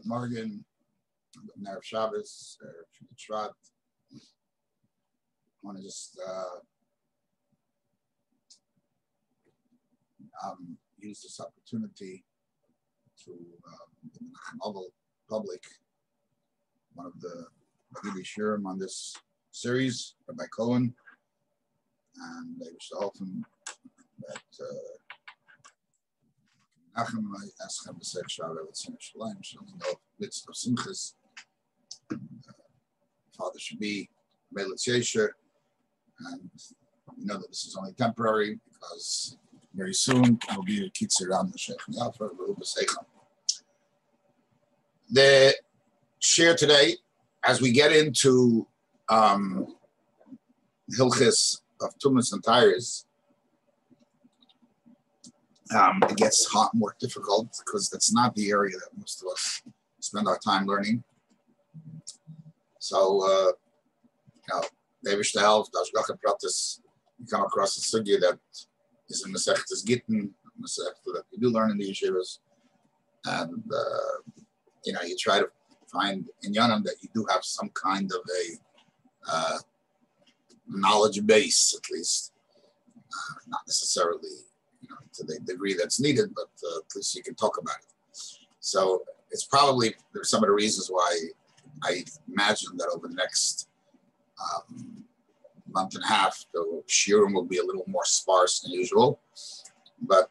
Morgan, Erev Shabbos, Erev Shvat. I want to just use this opportunity to in the public, one of the Yiddish Shurim on this series, Rabbi Cohen, and they wish to help him that Nachem, I ask him to say Shabbat with Sinner Shalom, midst of Simchas. Father should be Meilitz Yesher, and we know that this is only temporary because very soon will be a Kitzur Ram the Sheikh Yafa, the share today, as we get into Hilchis of Tumas and Tires, it gets more difficult because that's not the area that most of us spend our time learning. So, they wish to help. Dashgacha Pratis, you come across a sugya that is in Masechtas Gittin, Masechta that we do learn in the yeshivas, and you try to find in Yanam that you do have some kind of a knowledge base, at least, not necessarily to the degree that's needed, but at least you can talk about it. So it's probably there's some of the reasons why I imagine that over the next month and a half, the shiurim will be a little more sparse than usual, but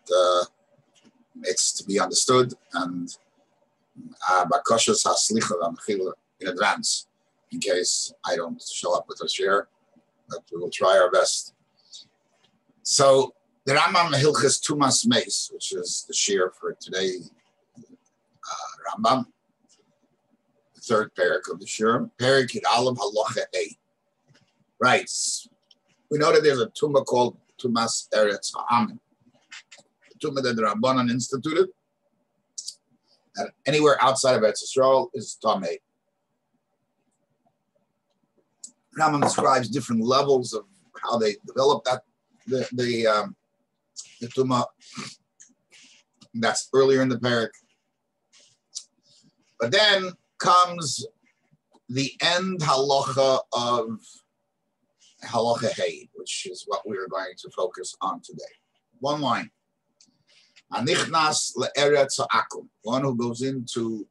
it's to be understood, and bakashas haslicha in advance in case I don't show up with a share, but we will try our best. So the Rambam Hilchis Tumas Meis, which is the share for today, Rambam, the third parak of the share, parak Yud Aleph Halacha A. Right. We know that there's a tumah called Tumas Eretz Ha'amin, the tumah that the Rabbanan instituted, that anywhere outside of Eretz Yisrael is tamei. Rambam describes different levels of how they develop that the tumah. That's earlier in the parak. But then comes the end halacha of halacha hey, which is what we are going to focus on today. One line. Anichnas le'eretz ha'akum, one who goes into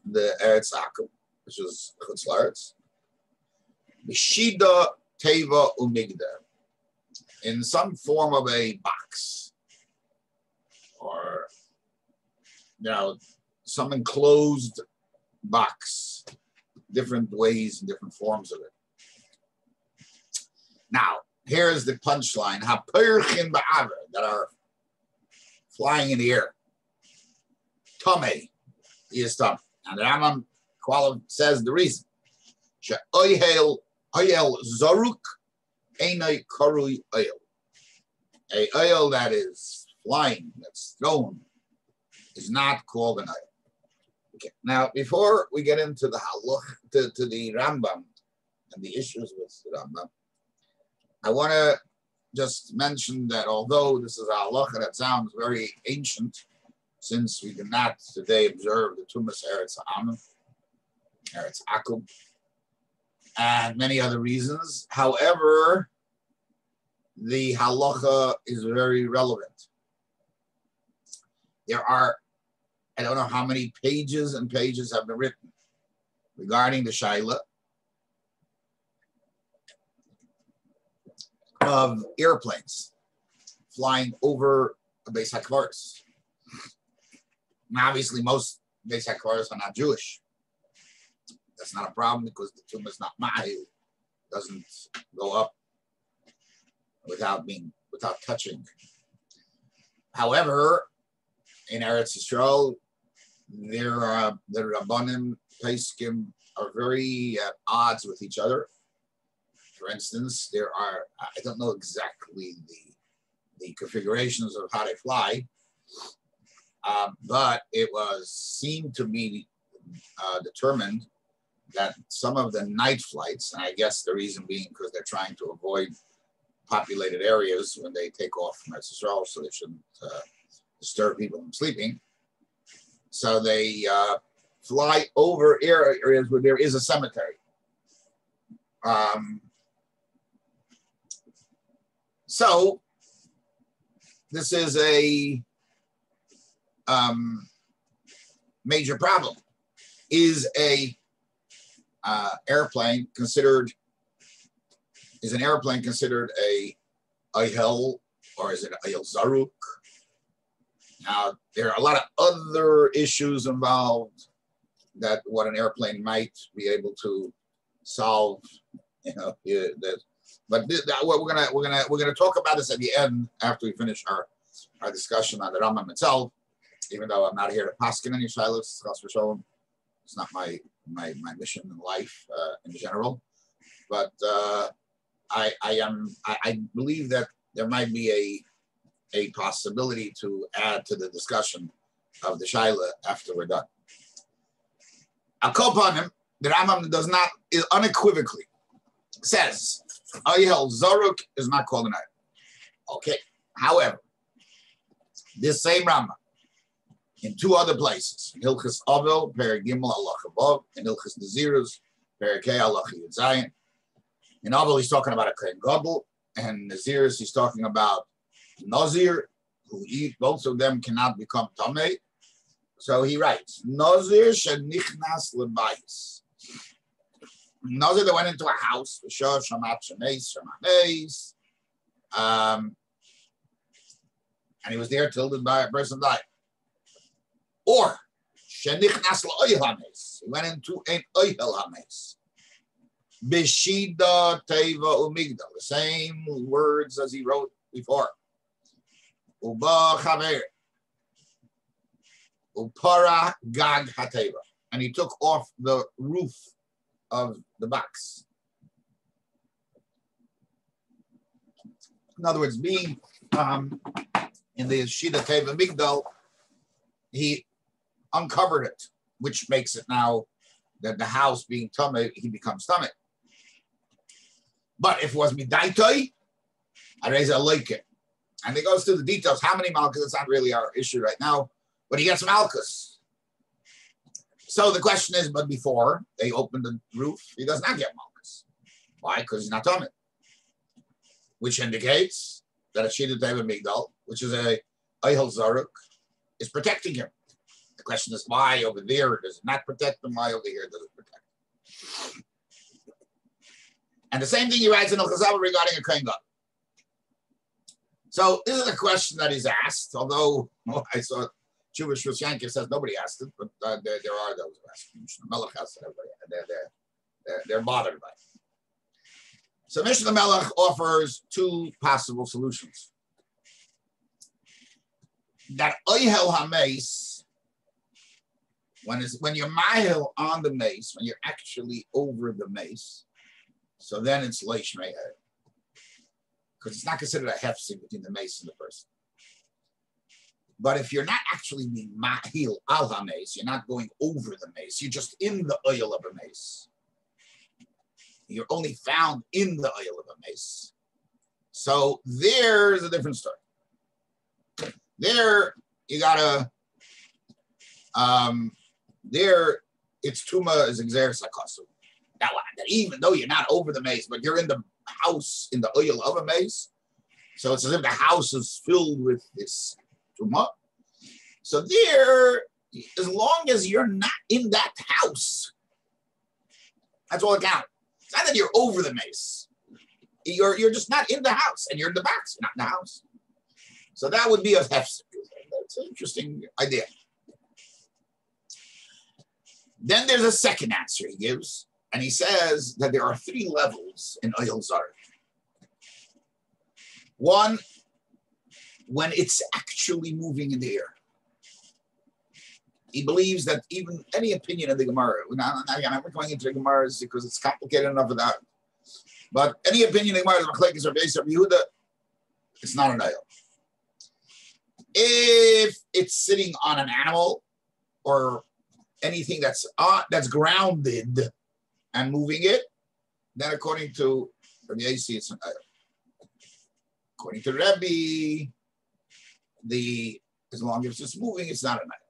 the eretz ha'akum, which is chutz la'aretz. B'shida teva umigdar, in some form of a box, or some enclosed box, different ways and different forms of it. Now, here's the punchline: ha'perchin ba'aver, that are flying in the air. Tomei, he is tum. And the Rambam says the reason. She'ohel zeruk einay karui oil. A oil that is flying, that's thrown, is not called an oil. Okay. Now, before we get into the halach, to the Rambam and the issues with the Rambam, I want to just mention that although this is a halacha that sounds very ancient, since we do not today observe the Tumas Eretz Ha'amin, Eretz Akum, and many other reasons, however, the halacha is very relevant. There are, I don't know how many pages and pages have been written regarding the shaila of airplanes flying over a Beis HaKvaros. Obviously, most Beis HaKvaros are not Jewish. That's not a problem because the tumah is not ma'il, doesn't go up without touching. However, in Eretz Yisrael, the Rabbanim Peskim are very at odds with each other. For instance, there are, I don't know exactly the configurations of how they fly, but it seemed to be determined that some of the night flights, and I guess the reason being because they're trying to avoid populated areas when they take off from Eretz Yisrael, so they shouldn't disturb people from sleeping. So they fly over areas where there is a cemetery. So this is a major problem. Is an airplane considered a ohel, or is it ohel zaruk? Now, there are a lot of other issues involved that what an airplane might be able to solve. But what we're gonna talk about this at the end after we finish our discussion on the Rambam itself. Even though I'm not here to paskin any shilas, it's not my mission in life in general. But I believe that there might be a possibility to add to the discussion of the shaila after we're done. I'll call upon him. The Rambam does not unequivocally says Oihel Zoruk is not called an oil. Okay. However, this same Rambam in two other places, in Hilchas Ovel, Perek Gimel Halacha Vav, in Hilchas Nazirus, Perek Hey Halacha Yud Zayin. In Ovel, he's talking about a Kohen Gadol, and Nazirus, he's talking about Nazir, who eat. Both of them cannot become Tamei. So he writes, Nazir shenichnas lebayis. Nazir that went into a house, and he was there till the person died. Or shenichnas leoyel hameis. He went into an oihel hameis. Beshida teva umigdal. The same words as he wrote before. Uba chaver. Upara gag hateva. And he took off the roof of the box. In other words, being in the Shida Teva Migdal, he uncovered it, which makes it now that the house being Tameh, he becomes Tameh. But if it was Midaitoi, I raise a like it. And he goes through the details. How many Malchus? It's not really our issue right now, but he gets Malchus. So the question is, but before they open the roof, he does not get Malchus. Why? Because he's not Tameh. Which indicates that a Shida Teva Migdal, which is a Oihel Zaruk, is protecting him. The question is, why over there does it not protect him? Why over here does it protect him? And the same thing he writes in Al-Chazal regarding a Kohen Gadol. So this is a question that he's asked, although I saw Jewish Rosh Yankiv says nobody asked it, but there are those who ask. Melech has it, everybody. They're bothered by it. So Mishnah Melech offers two possible solutions. That Oihel HaMeis, when you're mahil on the mace, when you're actually over the mace, so then it's Leish Me'er. Because it's not considered a hefsing between the mace and the person. But if you're not actually being mahil al ha-mace, you're not going over the mace, you're just in the oil of a mace. You're only found in the oil of a mace. So there's a different story. There, you gotta, there, it's Tuma is exeris hakasu. That even though you're not over the mace, but you're in the house, in the oil of a mace, so it's as if the house is filled with this Tuma. So there, as long as you're not in that house, that's all it counts. It's not that you're over the mace. You're just not in the house, and you're in the box, you're not in the house. So that would be a hefsek. That's an interesting idea. Then there's a second answer he gives, and he says that there are three levels in Oihel Zaruk. One, when it's actually moving in the air. He believes that even any opinion of the Gemara, I'm not going into the Gemaras because it's complicated enough without. But any opinion of the Gemara, Machlekes or Beis Rabbi Yehuda, it's not an oil. If it's sitting on an animal or anything that's grounded and moving it, then according to Rabbi Yossi, it's an oil. According to Rabbi, as long as it's just moving, it's not an oil.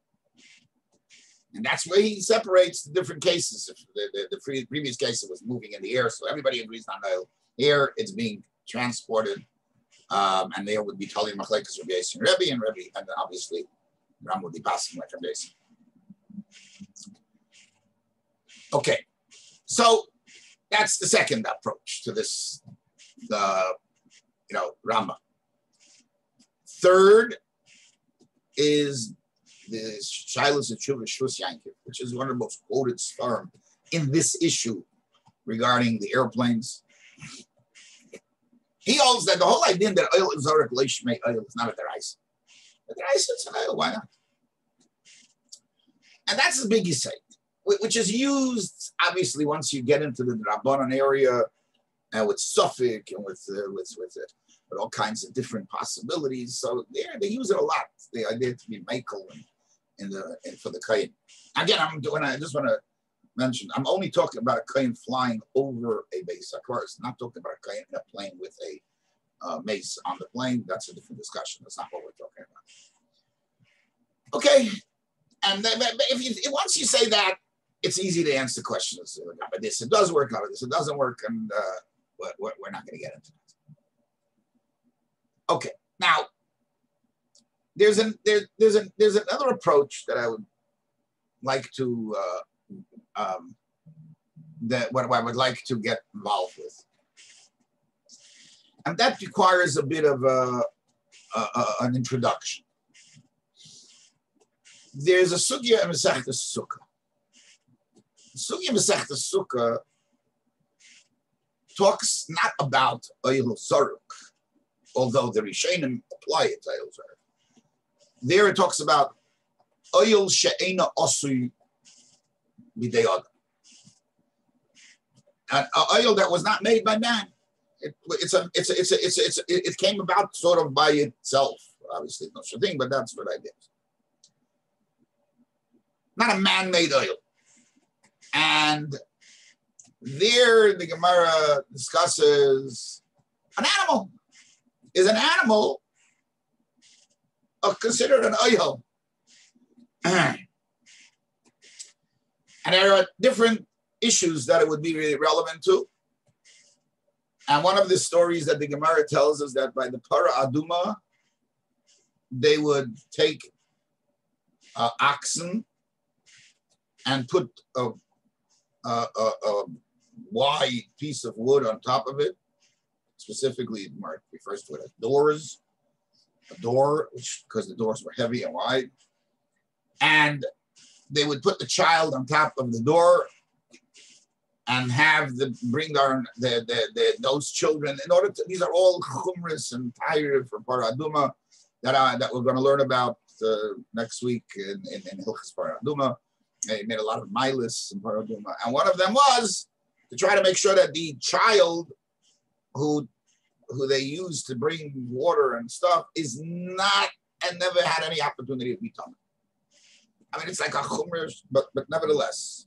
And that's where he separates the different cases. The previous case, it was moving in the air, so everybody agrees on oil. Here, it's being transported, and they would be telling Machlekes Rabbi Yossi and Rebbe, and then obviously Ram would be passing like Rabbi Yossi. Okay, so that's the second approach to this, Rambam. Third is the Shilas of Shus Yankiv, which is one of the most quoted svarim in this issue regarding the airplanes. He holds that the whole idea that oil is Zaruk Leishmei oil is not a deraisa. A deraisa, it's an oil, why not? And that's the big say, which is used, obviously, once you get into the Rabbanon area, and with Suffolk and with all kinds of different possibilities. So they use it a lot. The idea to be Michael and for the Kayin. Again, I just want to mention, I'm only talking about a Kayin flying over a base. Of course, not talking about a Kayin in a plane with a mace on the plane. That's a different discussion. That's not what we're talking about. Okay, and then, once you say that, it's easy to answer questions about this. It does work, about this. It doesn't work, and we're not going to get into that. Okay, now there's another approach that I would like to what I would like to get involved with, and that requires a bit of an introduction. There's a sugya in Masechtas Sukkah. Sugya Masechtas Sukkah talks not about oil zaruk, although the Rishonim apply it to oil zaruk. There it talks about oil she'ena osui b'dei adam, an oil that was not made by man. It came about sort of by itself. Obviously, no such thing, but that's what I did. Not a man-made oil. And there the Gemara discusses an animal. Is an animal considered an oil? And there are different issues that it would be really relevant to. And one of the stories that the Gemara tells us that by the Para Aduma, they would take oxen and put a wide piece of wood on top of it. Specifically, it refers to it as doors. A door, because the doors were heavy and wide. And they would put the child on top of the door and bring those children in order to. These are all chumras and tayr for Paraduma that we're going to learn about next week in Hilchas Paraduma. They made a lot of milas in Paraduma, and one of them was to try to make sure that the child who they use to bring water and stuff is not and never had any opportunity to be tummy. I mean, it's like a chumr, but nevertheless.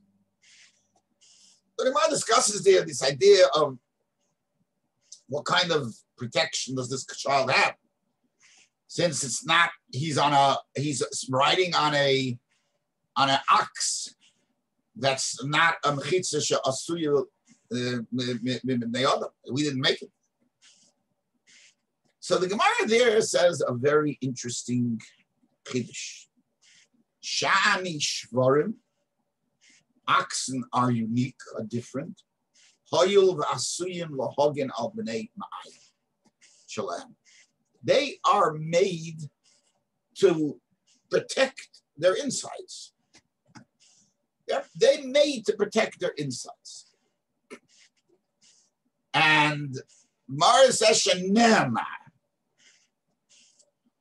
So the Gemara discusses there this idea of what kind of protection does this child have, since it's not he's riding on an ox that's not a mechitza she'asuyu mibnei. We didn't make it. So the Gemara there says a very interesting chiddush. Sha'ani shvarim, oxen are unique, are different. Hoyul v'asuyim lahogin al b'nei ma'ay shalem. They are made to protect their insides. They're made to protect their insides. And Mara says shenema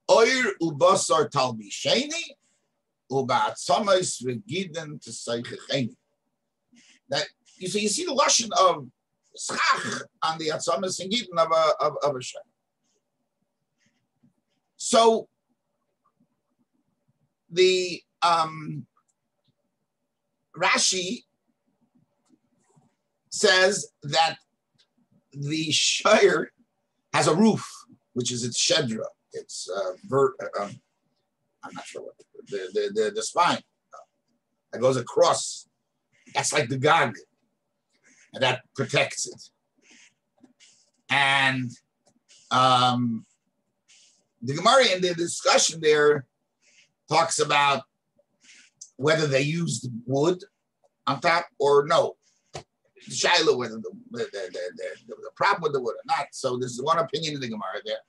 oir ubasar talbisheni uba'atzamas v'giden t'saychecheni. That you see the lashon of schach on the atzamas and giden of a shem. So the Rashi says that the shire has a roof, which is its shedra. It's I'm not sure what the spine. that goes across. That's like the gag, and that protects it. And the Gemara in the discussion there talks about whether they used wood on top or no. Shiloh, whether the problem with the wood or not. So there's one opinion in the Gemara there.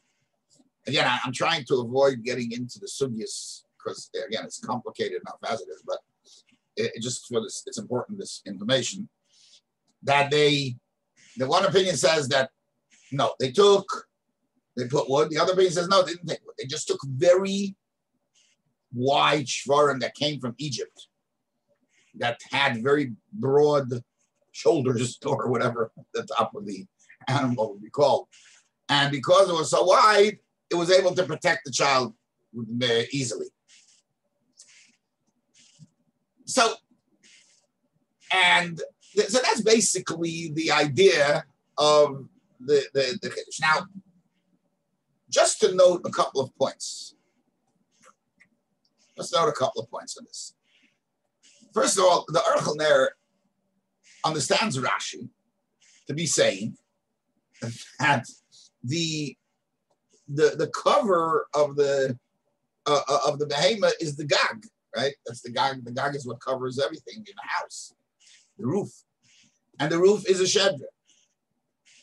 Again, I'm trying to avoid getting into the sugyas because, again, it's complicated enough as it is, but it just for this, it's important, this information, that the one opinion says that, no, they put wood. The other opinion says, no, they didn't take wood. They just took very wide shvarim that came from Egypt that had very broad shoulders or whatever the top of the animal would be called. And because it was so wide, it was able to protect the child easily. So that's basically the idea of the Kiddush. Now, just to note a couple of points. Let's note a couple of points on this. First of all, the Aruch LaNer understands Rashi to be saying that the cover of the behemoth is the gag, right? That's the gag. The gag is what covers everything in the house, the roof, and the roof is a shedra.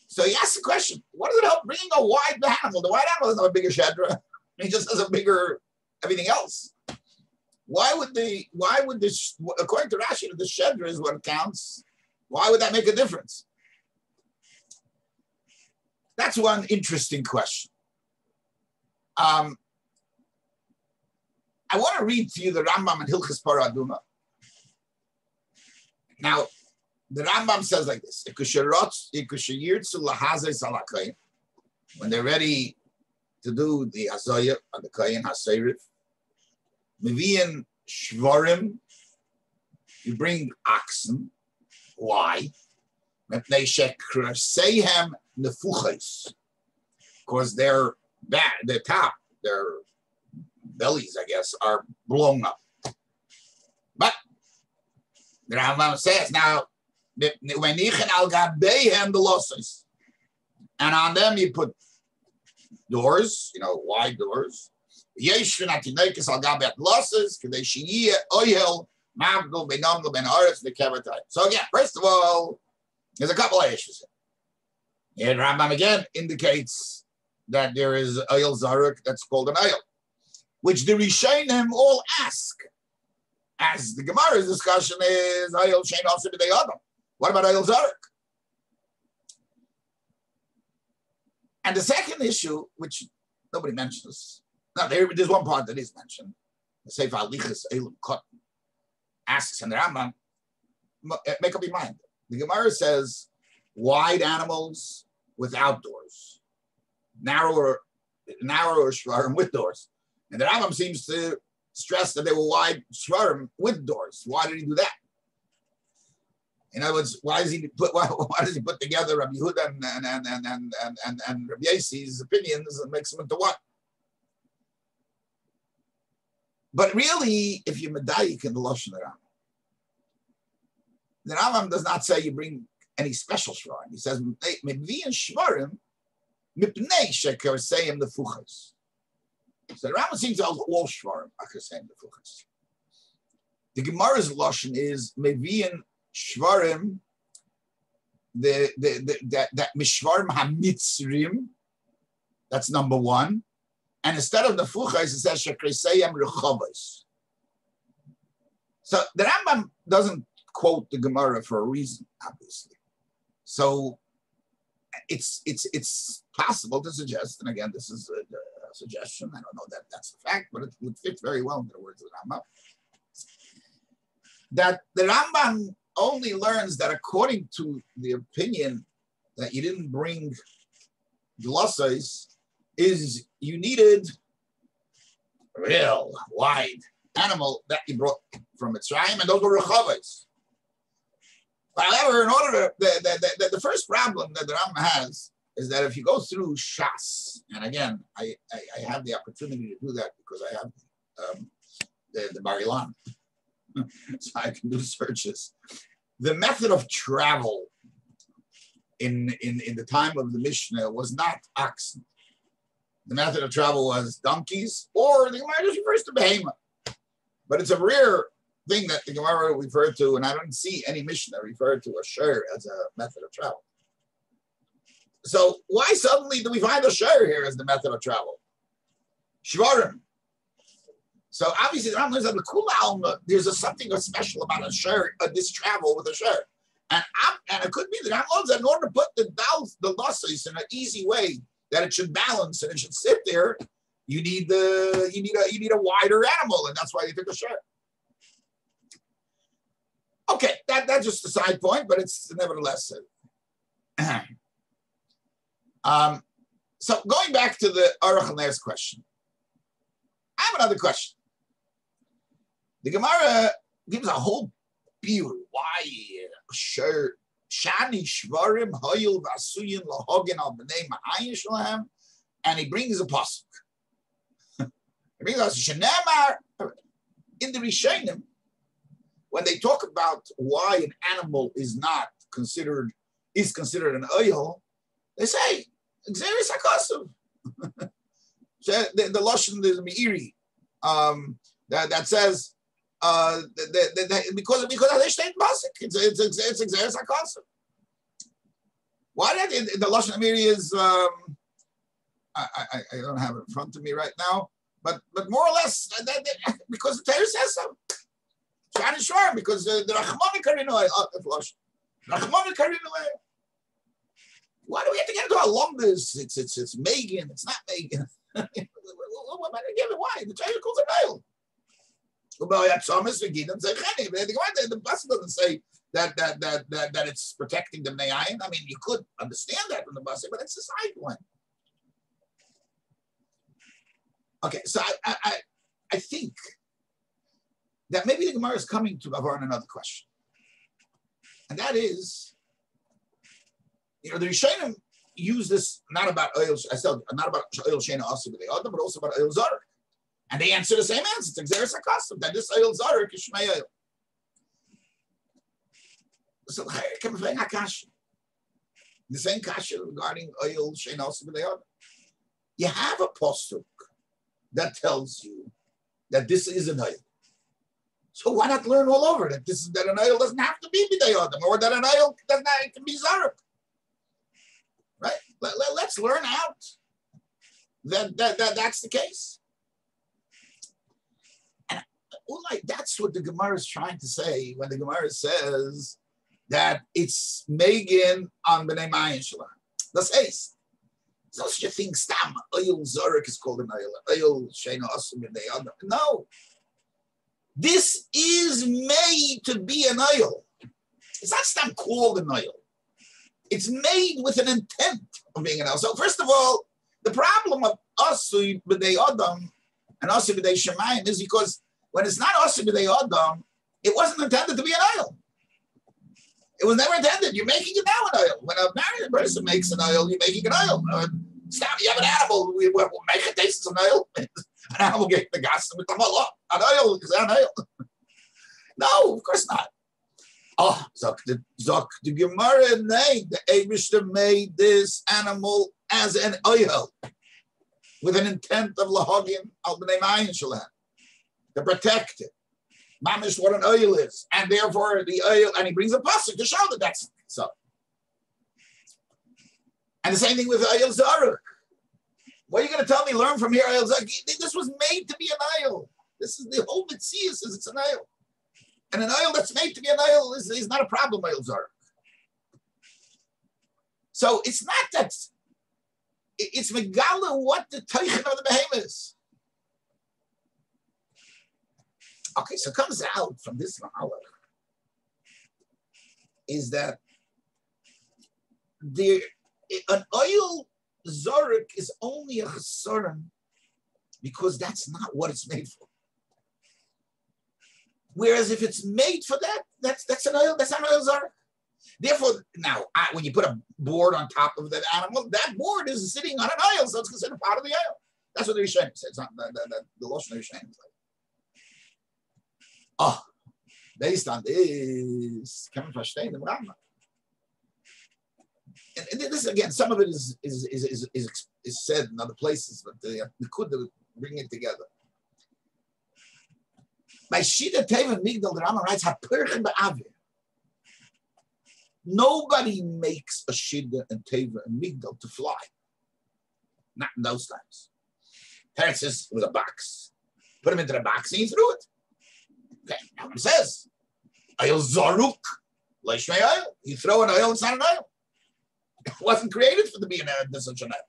So he asks the question: what does it help bringing a wide animal? The wide animal doesn't have a bigger shedra; he just has a bigger everything else. Why would this? According to Rashi, the shedra is what counts. Why would that make a difference? That's one interesting question. I want to read to you the Rambam in Hilchos Parah Aduma. Now, the Rambam says like this: when they're ready to do the Hazayah on the Kayin Haseirif, Mevian Shvarim, you bring oxen. Why? Because their back, their top, their bellies, I guess, are blown up. But the Rambam says now, and on them you put doors, wide doors. So again, first of all, there's a couple of issues here. And Rambam again indicates that there is oil Zurok that's called an oil, which the Rishonim all ask. As the Gemara's discussion is oil shein also b'dei adam. What about oil Zurok? And the second issue, which nobody mentions, now there's one part that is mentioned. The Sefer Alichas Elam Kot asks in the Rambam, make up your mind. The Gemara says wide animals with outdoors, narrower shvarim with doors. And the Rambam seems to stress that they were wide shvarim with doors. Why did he do that? In other words, why does he put together Rabbi Yehuda and Rabbi Yossi's opinions and makes them into one? But really, if you medayik in the Lashon the Rambam does not say you bring any special shvarim. He says mevi'in shvarim mipnei shekersayim lefuchas. So the Rambam seems to have all shvarim akersayim lefuchas. The Gemara's Lashon is mevi'in shvarim that mishvarim hamitzrim. That's number one. And instead of the fuchas, it says shekersayim rechavos. So the Rambam doesn't quote the Gemara for a reason, obviously. So it's possible to suggest, and again, this is a suggestion. I don't know that that's a fact, but it would fit very well into the words of the Rambam. That the Rambam only learns that according to the opinion that you didn't bring glossais, is you needed a real wide animal that you brought from Mitzrayim, and those were rechavos. However, in order to, the first problem that the Rambam has is that if you go through Shas, and again, I have the opportunity to do that because I have the Bar Ilan so I can do searches. The method of travel in the time of the Mishnah was not oxen. The method of travel was donkeys, or the Gemara just refers to behemoth. But it's a rare thing that the Gemara referred to, and I don't see any Mishnah referred to a shur as a method of travel. So why suddenly do we find a shur here as the method of travel? Shvarim. So obviously, the Ram learns that the Kula Alma, there's something special about a shur, this travel with a shur. And it could be that Ram learns that in order to put the losses in an easy way, that it should balance and it should sit there, you need a wider animal, and that's why you took a shur. Okay, that's just a side point, but it's nevertheless. So going back to the Aruch last question, I have another question. The Gemara gives a whole view why shur shani shvarim hoyul vasuyin lahogen al bnei ma'ayin shalem, and he brings a pasuk. He brings us shenamar in the Rishonim. When they talk about why an animal is considered an oil, they say Xeris HaKosuv. The Lashon is Meiri that says because they state Pasuk, it's Xeris HaKosuv. Why that the Lashon Meiri is I don't have it in front of me right now, but more or less because the Torah says so. Sure, because the Rachmani Karinu Rachmani Karinu. Why do we have to get into a long this? It's Megan. It's not Megan. Why? The Torah calls it oil. The Pasuk doesn't say that it's protecting the Ne'ayin. I mean, you could understand that from the Pasuk, but it's a side one. Okay, so I think that maybe the Gemara is coming to Avar on another question. And that is, the Rishonim use this not about oil, not about oil shena also with the other, but also about oil zarek. And they answer the same answer. It's Xeris HaKosuv, that this oil zarek is shmei oil. So, the same kasha regarding oil shena also with the other. You have a pasuk that tells you that this is an oil. So why not learn all over that that an oil doesn't have to be b'day adam, or that an oil does not, it can be zarek, right? Let's learn out that's the case. And that's what the Gemara is trying to say when the Gemara says that it's Megan on b'nei ma'ayin shalem. That's ace. There's no such a thing. Stam oil zarek is called an oil. Oil sheina asum b'nei adam. No. This is made to be an oil. It's not stam called an oil. It's made with an intent of being an oil. So first of all, the problem of asu b'nei adam and asu b'nei shemayim is because when it's not asu b'nei adam, it wasn't intended to be an oil. It was never intended. You're making it now an oil. When a married person makes an oil, you're making an oil. You have an animal, we make it taste as an oil. An animal get the gas with the mallah. An oil is an oil. No, of course not. Oh, Zok the Gemara name, the Eibishter made this animal as an oil with an intent of lahogin al b'nei ma'ayin shalem to protect it. Mamish what an oil is, and therefore the oil, and he brings a pasuk to show that that's so. And the same thing with oil zaruk. What are you going to tell me? Learn from here, oil zaruk. This was made to be an oil. This is the whole mitzvah says it's an oil, and an oil that's made to be an oil is not a problem. Oil zaruk. So it's not that. It's megala what the teichen of the behemoth is. Okay, so it comes out from this Mahalach is that an oil zarek is only a chesaron because that's not what it's made for. Whereas if it's made for that, that's an oil. That's not an oil zarek. Therefore, now when you put a board on top of that animal, that board is sitting on an oil, so it's considered part of the oil. That's what the Rishonim said. It's not the Lashon Rishonim is like. Oh, Based on this, can we verstehen the Rambam? And this again, some of it is said in other places, but we could bring it together. By Shida Teva Migdal, the Rambam writes, "Hapirchen ba'avir." Nobody makes a Shida and Teva and Migdal to fly. Not in those times. Parents says with a box. Put him into the box and he threw it. Okay, now it says, "Oil Zaruk." Leishmei oil. You throw an oil, it's not an oil. It wasn't created for to be such an oil.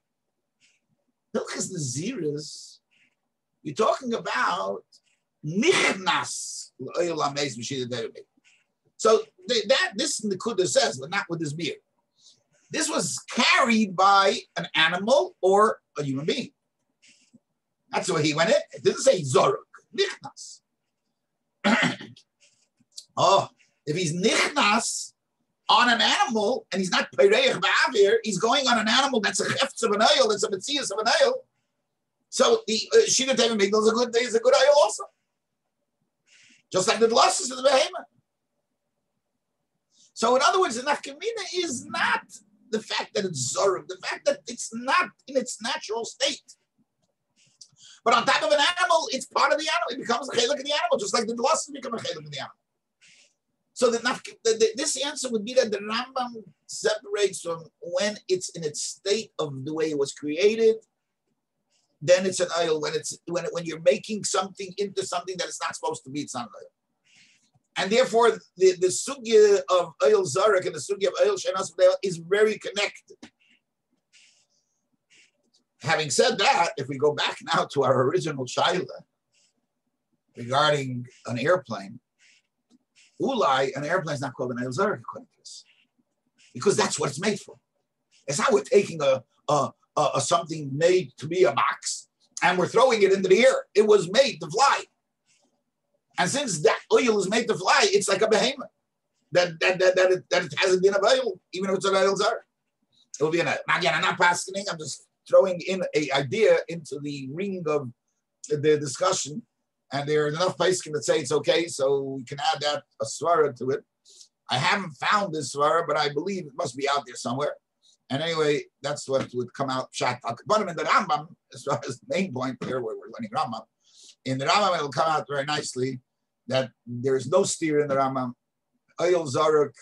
Hilchas Naziris, you're talking about Nichnas oil Meis Mishida Derebe. So this Nekuda says, but not with his beard. This was carried by an animal or a human being. That's the way he went in. It didn't say Zoruk, Nichnas. Oh, if he's Nichnas on an animal and he's not Pereich Ba'avir, he's going on an animal that's a Cheftz of an oil, that's a Metzias of an oil. So the Shida Teva Migdal is a good oil also. Just like the Dlosses of the Behemoth. So in other words, the Nafkamina is not the fact that it's Zoruk, the fact that it's not in its natural state. But on top of an animal, it's part of the animal. It becomes a chelik of the animal, just like the Dlosses become a chelik of the animal. So this answer would be that the Rambam separates from when it's in its state of the way it was created, then it's an oil. When you're making something into something that it's not supposed to be, it's not an oil. And therefore, the sugya of oil zarek and the sugya of oil shenas is very connected. Having said that, if we go back now to our original shaila regarding an airplane, Ulai, an airplane is not called an oil zarek according to this, because that's what it's made for. It's not we're taking a something made to be a box and we're throwing it into the air. It was made to fly. And since that oil is made to fly, it's like a behemoth that it hasn't been of oil, even if it's an oil zarek. It will be an oil. Now again, I'm not paskening, I'm just throwing in an idea into the ring of the discussion. And there are enough poskim that say it's okay, so we can add that a svara to it. I haven't found this svara, but I believe it must be out there somewhere. And anyway, that's what would come out. But in the Rambam, as far as the main point here, where we're learning Rambam, in the Rambam it will come out very nicely that there is no steer in the Rambam. Oil zaruk,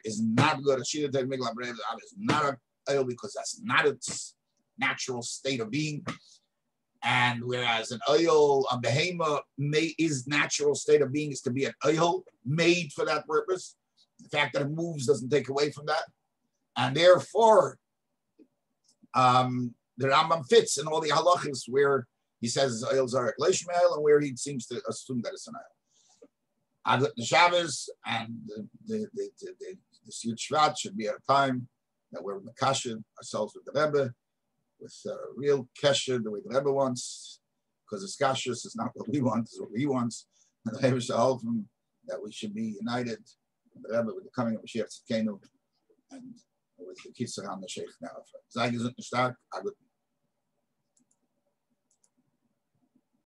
is not good. Is not an oil because that's not its natural state of being. And whereas an oil, a behemoth, is natural state of being is to be an oil made for that purpose. The fact that it moves doesn't take away from that. And therefore, the Rambam fits in all the halachas where he says oil zarek leishmael and where he seems to assume that it's an oil. Agut Shabbos and the Yud Shvat should be at a time that we're makashin ourselves with the Rebbe, with real kesher the way the Rebbe wants, because the skashus is not what we want, it's what he wants. And the Rebbe shall him that we should be united with the Rebbe with the coming of Mashiach Tzidkenu and with the Kitzur HaMashiach now. Sei gesund und stark, Agut.